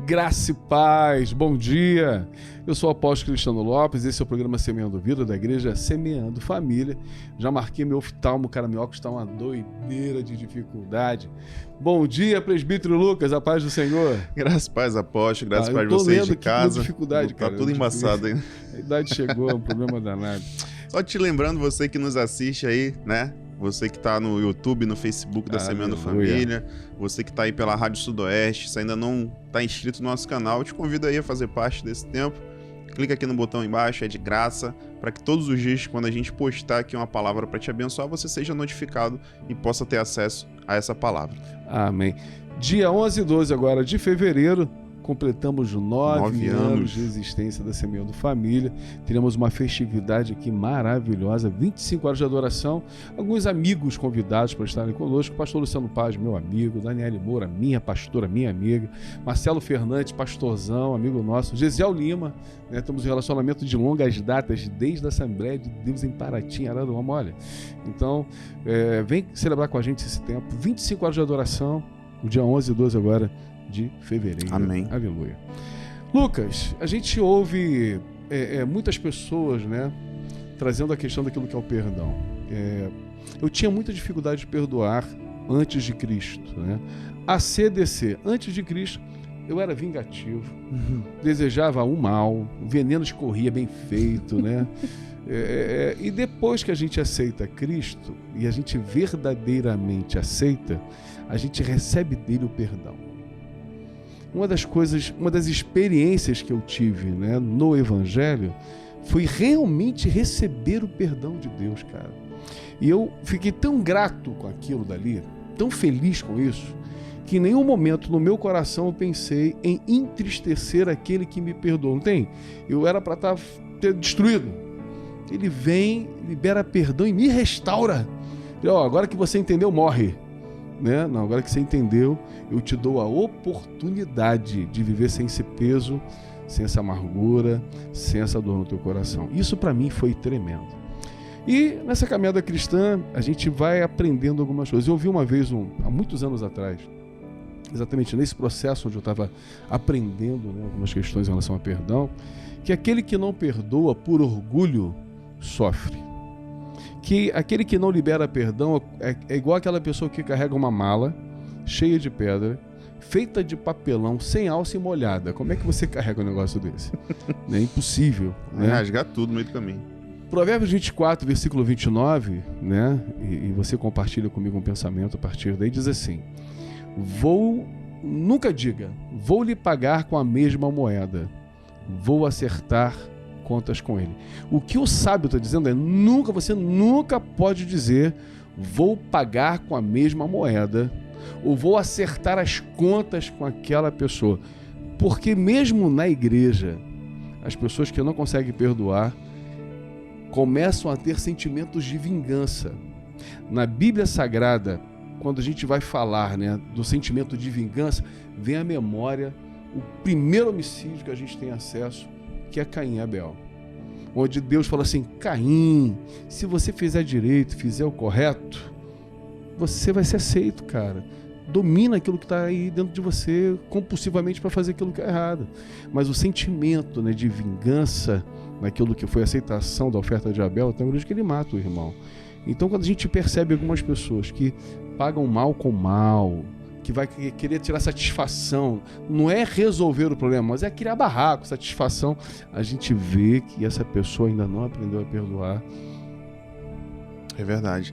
Graça e paz, bom dia. Eu sou o apóstolo Cristiano Lopes, esse é o programa Semeando Vida da igreja Semeando Família. Já marquei meu oftalmo, cara, meu óculos está uma doideira de dificuldade. Bom dia, presbítero Lucas, a paz do Senhor. Graças e paz, apóstolo, graças e paz de vocês de casa. Dificuldade, tá cara, tudo embaçado, hein? A idade chegou, é um problema danado. Só te lembrando, você que nos assiste aí, né? Você que tá no YouTube, no Facebook da Semeando Família, você que tá aí pela Rádio Sudoeste, se ainda não tá inscrito no nosso canal, eu te convido aí a fazer parte desse tempo. Clica aqui no botão embaixo, é de graça, para que todos os dias, quando a gente postar aqui uma palavra para te abençoar, você seja notificado e possa ter acesso a essa palavra. Amém. Dia 11 e 12 agora de fevereiro, completamos 9 anos de existência da Semeando Família. Teremos uma festividade aqui maravilhosa, 25 horas de adoração, alguns amigos convidados para estarem conosco, pastor Luciano Paz, meu amigo, Daniele Moura, minha pastora, minha amiga, Marcelo Fernandes, pastorzão, amigo nosso, Gesiel Lima, né? Temos um relacionamento de longas datas, desde a Assembleia de Deus em Paraty, Araruama, olha. Então, vem celebrar com a gente esse tempo, 25 horas de adoração, no dia 11 e 12 agora, de fevereiro. Amém. Aleluia. Lucas, a gente ouve muitas pessoas, né, trazendo a questão daquilo que é o perdão. Eu tinha muita dificuldade de perdoar antes de Cristo, né? ACDC, antes de Cristo, eu era vingativo, desejava o mal, o veneno escorria bem feito, né? E depois que a gente aceita Cristo e a gente verdadeiramente aceita, a gente recebe dele o perdão. Uma das experiências que eu tive, né, no Evangelho foi realmente receber o perdão de Deus, cara. E eu fiquei tão grato com aquilo dali, tão feliz com isso, que em nenhum momento no meu coração eu pensei em entristecer aquele que me perdoou. Não tem? Eu era para ter destruído. Ele vem, libera perdão e me restaura. E, agora que você entendeu, morre. Né? Não, agora que você entendeu, eu te dou a oportunidade de viver sem esse peso, sem essa amargura, sem essa dor no teu coração. Isso para mim foi tremendo. E nessa caminhada cristã, a gente vai aprendendo algumas coisas. Eu ouvi uma vez, há muitos anos atrás, exatamente nesse processo onde eu estava aprendendo, né, algumas questões em relação a perdão, que aquele que não perdoa por orgulho sofre. Que aquele que não libera perdão é igual aquela pessoa que carrega uma mala cheia de pedra, feita de papelão, sem alça e molhada. Como é que você carrega um negócio desse? É impossível. Né? Rasgar tudo no meio do caminho. Provérbios 24, versículo 29, né? E você compartilha comigo um pensamento a partir daí, diz assim: nunca diga, vou lhe pagar com a mesma moeda, vou acertar contas com ele. O que o sábio está dizendo é: você nunca pode dizer vou pagar com a mesma moeda ou vou acertar as contas com aquela pessoa, porque mesmo na igreja as pessoas que não conseguem perdoar começam a ter sentimentos de vingança. Na Bíblia Sagrada, quando a gente vai falar, né, do sentimento de vingança, vem à memória o primeiro homicídio que a gente tem acesso, que é Caim e Abel, onde Deus fala assim: Caim, se você fizer direito, fizer o correto, você vai ser aceito, cara. Domina aquilo que está aí dentro de você compulsivamente para fazer aquilo que é errado. Mas o sentimento, né, de vingança naquilo que foi a aceitação da oferta de Abel, tem um grande que ele mata o irmão. Então, quando a gente percebe algumas pessoas que pagam mal com mal, que vai querer tirar satisfação, não é resolver o problema, mas é criar barraco, satisfação, a gente vê que essa pessoa ainda não aprendeu a perdoar. É verdade.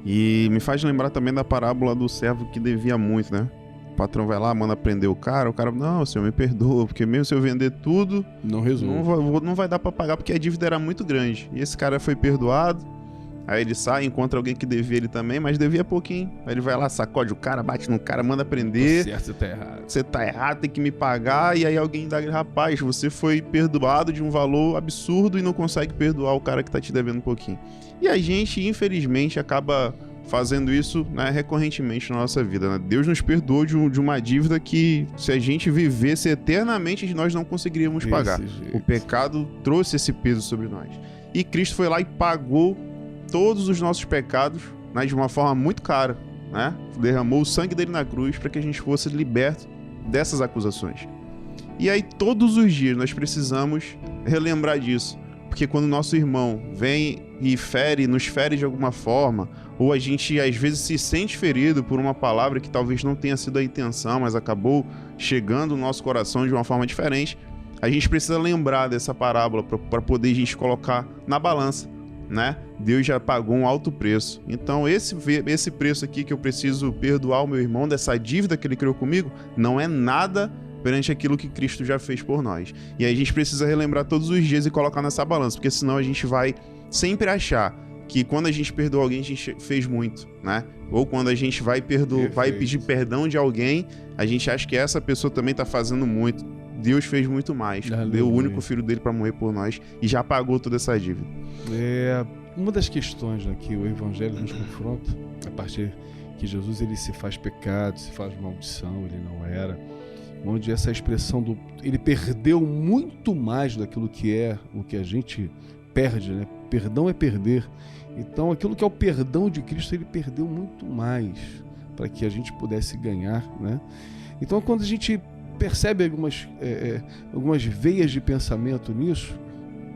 E me faz lembrar também da parábola do servo que devia muito, né? O patrão vai lá, manda prender o cara, não, senhor, me perdoa, porque mesmo se eu vender tudo, não resolve. Não vai dar pra pagar, porque a dívida era muito grande. E esse cara foi perdoado, aí ele sai, encontra alguém que devia ele também, mas devia pouquinho. Aí ele vai lá, sacode o cara, bate no cara, manda prender. Certo, você tá errado. Você tá errado, tem que me pagar. E aí alguém dá: rapaz, você foi perdoado de um valor absurdo e não consegue perdoar o cara que tá te devendo um pouquinho. E a gente, infelizmente, acaba fazendo isso, né, recorrentemente na nossa vida, né? Deus nos perdoou de uma dívida que, se a gente vivesse eternamente, nós não conseguiríamos pagar. O pecado trouxe esse peso sobre nós. E Cristo foi lá e pagou todos os nossos pecados, né, de uma forma muito cara, né? Derramou o sangue dele na cruz para que a gente fosse liberto dessas acusações. E aí todos os dias nós precisamos relembrar disso. Porque quando o nosso irmão vem e nos fere de alguma forma, ou a gente às vezes se sente ferido por uma palavra que talvez não tenha sido a intenção, mas acabou chegando no nosso coração de uma forma diferente, a gente precisa lembrar dessa parábola para poder a gente colocar na balança, né? Deus já pagou um alto preço. Então esse preço aqui que eu preciso perdoar o meu irmão, dessa dívida que ele criou comigo, não é nada perante aquilo que Cristo já fez por nós. E aí a gente precisa relembrar todos os dias e colocar nessa balança, porque senão a gente vai sempre achar que quando a gente perdoa alguém, a gente fez muito, né? Ou quando a gente vai pedir perdão de alguém, a gente acha que essa pessoa também está fazendo muito. Deus fez muito mais. Aleluia. Deu o único filho dele para morrer por nós e já pagou toda essa dívida. Uma das questões, né, que o Evangelho nos confronta, a partir que Jesus ele se faz pecado, se faz maldição, ele não era, onde essa expressão ele perdeu muito mais daquilo que é o que a gente perde, né? Perdão é perder. Então aquilo que é o perdão de Cristo, ele perdeu muito mais para que a gente pudesse ganhar, né? Então quando a gente percebe algumas veias de pensamento nisso,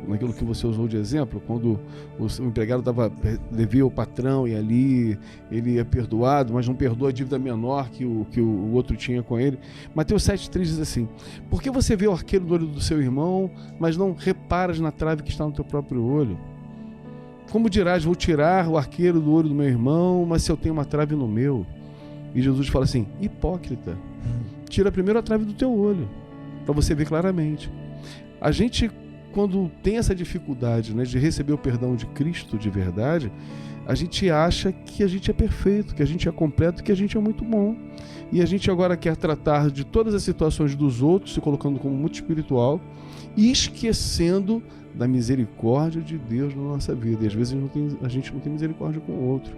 naquilo que você usou de exemplo, quando o empregado devia ao patrão e ali ele é perdoado, mas não perdoa a dívida menor que o outro tinha com ele. Mateus 7,3 diz assim: por que você vê o arqueiro no olho do seu irmão, mas não reparas na trave que está no teu próprio olho? Como dirás, vou tirar o arqueiro do olho do meu irmão, mas se eu tenho uma trave no meu? E Jesus fala assim: hipócrita, tira primeiro a trave do teu olho, para você ver claramente. A gente, quando tem essa dificuldade, né, de receber o perdão de Cristo de verdade, a gente acha que a gente é perfeito, que a gente é completo, que a gente é muito bom. E a gente agora quer tratar de todas as situações dos outros, se colocando como muito espiritual, e esquecendo da misericórdia de Deus na nossa vida. E às vezes a gente não tem misericórdia com o outro.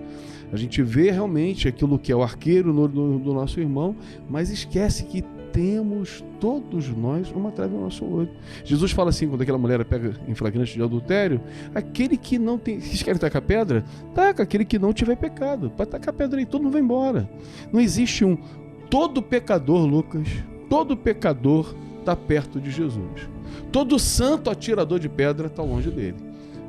A gente vê realmente aquilo que é o arqueiro do nosso irmão, mas esquece que temos todos nós uma trave no nosso olho. Jesus fala assim, quando aquela mulher pega em flagrante de adultério: aquele que não tem... Vocês querem tacar pedra? Taca, aquele que não tiver pecado. Para tacar pedra aí, todo mundo vai embora. Não existe todo pecador, Lucas, todo pecador está perto de Jesus. Todo santo atirador de pedra está longe dele.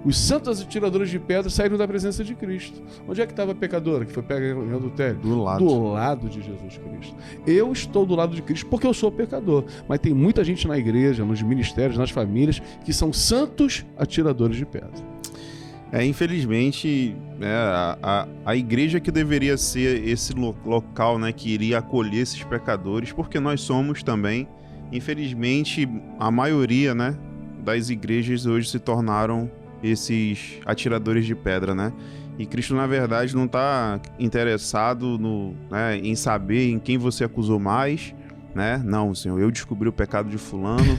Os santos atiradores de pedra saíram da presença de Cristo. Onde é que estava a pecadora que foi pega em adultério? Do lado de Jesus Cristo. Eu estou do lado de Cristo porque eu sou pecador. Mas tem muita gente na igreja, nos ministérios, nas famílias, que são santos atiradores de pedra. Infelizmente, a igreja que deveria ser esse local, né, que iria acolher esses pecadores, porque nós somos também. Infelizmente, a maioria, né, das igrejas hoje se tornaram esses atiradores de pedra, né? E Cristo, na verdade, não está interessado em saber em quem você acusou mais, né? Não, Senhor, eu descobri o pecado de fulano.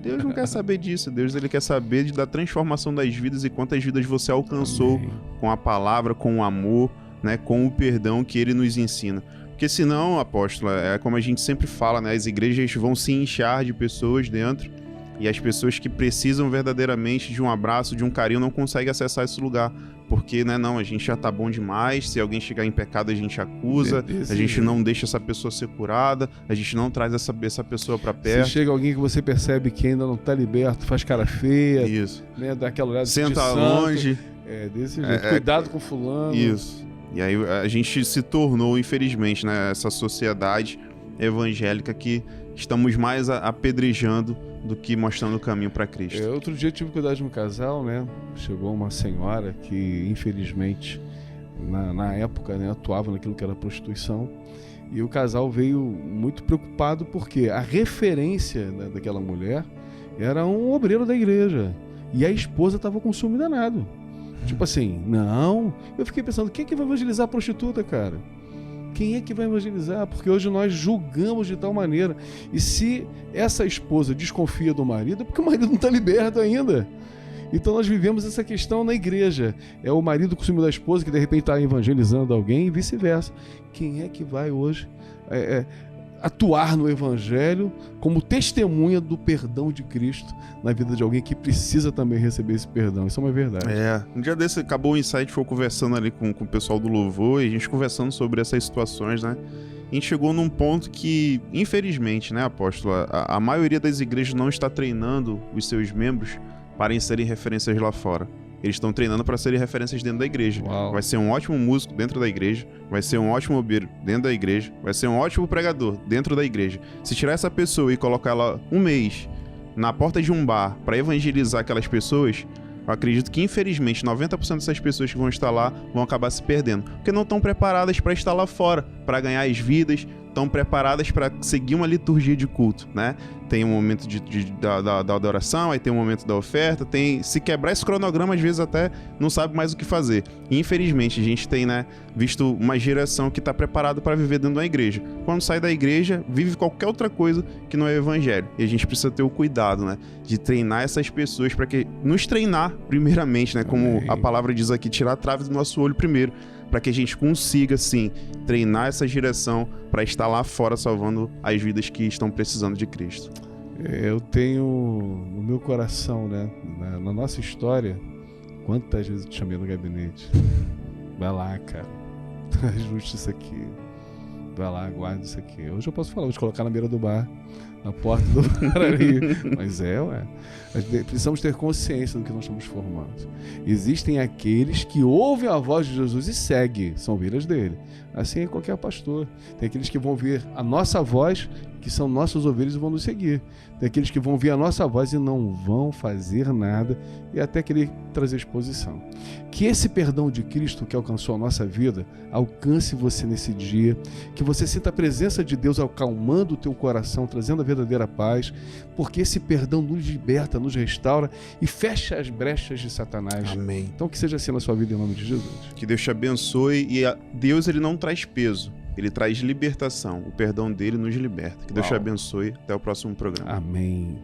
Deus não quer saber disso. Deus, ele quer saber da transformação das vidas e quantas vidas você alcançou. Amém. Com a palavra, com o amor, né? Com o perdão que ele nos ensina. Porque senão, apóstolo, é como a gente sempre fala, né? As igrejas vão se inchar de pessoas dentro, e as pessoas que precisam verdadeiramente de um abraço, de um carinho, não conseguem acessar esse lugar. Porque, né, a gente já tá bom demais, se alguém chegar em pecado a gente acusa, a gente não deixa essa pessoa ser curada, a gente não traz essa pessoa pra perto. Se chega alguém que você percebe que ainda não tá liberto, faz cara feia, isso, né, dá aquela olhada senta de santo, longe. Desse jeito. Cuidado com fulano. Isso. E aí a gente se tornou, infelizmente, né, essa sociedade evangélica que estamos mais apedrejando do que mostrando o caminho para Cristo. Outro dia eu tive cuidado de um casal, né? Chegou uma senhora que, infelizmente, na época, né, atuava naquilo que era prostituição, e o casal veio muito preocupado porque a referência, né, daquela mulher era um obreiro da igreja, e a esposa estava com ciúme danado. Tipo assim, não. Eu fiquei pensando, quem é que vai evangelizar a prostituta, cara? Quem é que vai evangelizar? Porque hoje nós julgamos de tal maneira. E se essa esposa desconfia do marido, é porque o marido não está liberto ainda. Então nós vivemos essa questão na igreja. É o marido com ciúme da esposa que de repente está evangelizando alguém e vice-versa. Quem é que vai hoje atuar no Evangelho como testemunha do perdão de Cristo na vida de alguém que precisa também receber esse perdão. Isso é uma verdade. Um dia desse acabou o insight, foi conversando ali com o pessoal do louvor, e a gente conversando sobre essas situações, né? A gente chegou num ponto que, infelizmente, né, apóstolo, a maioria das igrejas não está treinando os seus membros para serem referências lá fora. Eles estão treinando para serem referências dentro da igreja. Uau. Vai ser um ótimo músico dentro da igreja, vai ser um ótimo obreiro dentro da igreja, vai ser um ótimo pregador dentro da igreja. Se tirar essa pessoa e colocar ela um mês na porta de um bar para evangelizar aquelas pessoas, eu acredito que, infelizmente, 90% dessas pessoas que vão estar lá vão acabar se perdendo, porque não estão preparadas para estar lá fora, para ganhar as vidas, estão preparadas para seguir uma liturgia de culto, né? Tem um momento da adoração, aí tem um momento da oferta, se quebrar esse cronograma, às vezes até não sabe mais o que fazer. E, infelizmente, a gente tem, né, visto uma geração que está preparada para viver dentro da igreja. Quando sai da igreja, vive qualquer outra coisa que não é evangelho. E a gente precisa ter o cuidado, né, de treinar essas pessoas para que nos treinar primeiramente, né, como a palavra diz aqui, tirar a trave do nosso olho primeiro, para que a gente consiga, sim, treinar essa geração para estar lá fora salvando as vidas que estão precisando de Cristo. Eu tenho no meu coração, né, na nossa história, quantas vezes eu te chamei no gabinete? Vai lá, cara, ajuste isso aqui. Vai lá, guarda isso aqui. Hoje eu posso falar, vou te colocar na beira do bar, na porta do bar ali. Mas precisamos ter consciência do que nós estamos formando. Existem aqueles que ouvem a voz de Jesus e seguem, são ovelhas dele. Assim é qualquer pastor. Tem aqueles que vão ouvir a nossa voz, que são nossas ovelhas, e vão nos seguir. Tem aqueles que vão ouvir a nossa voz e não vão fazer nada e até querer trazer exposição. Que esse perdão de Cristo que alcançou a nossa vida alcance você nesse dia, que você sinta a presença de Deus acalmando o teu coração, trazendo a verdadeira paz, porque esse perdão nos liberta, nos restaura e fecha as brechas de Satanás. Amém. Então que seja assim na sua vida em nome de Jesus. Que Deus te abençoe. E Deus, ele não traz peso, ele traz libertação. O perdão dele nos liberta. Que Deus te abençoe. Até o próximo programa. Amém.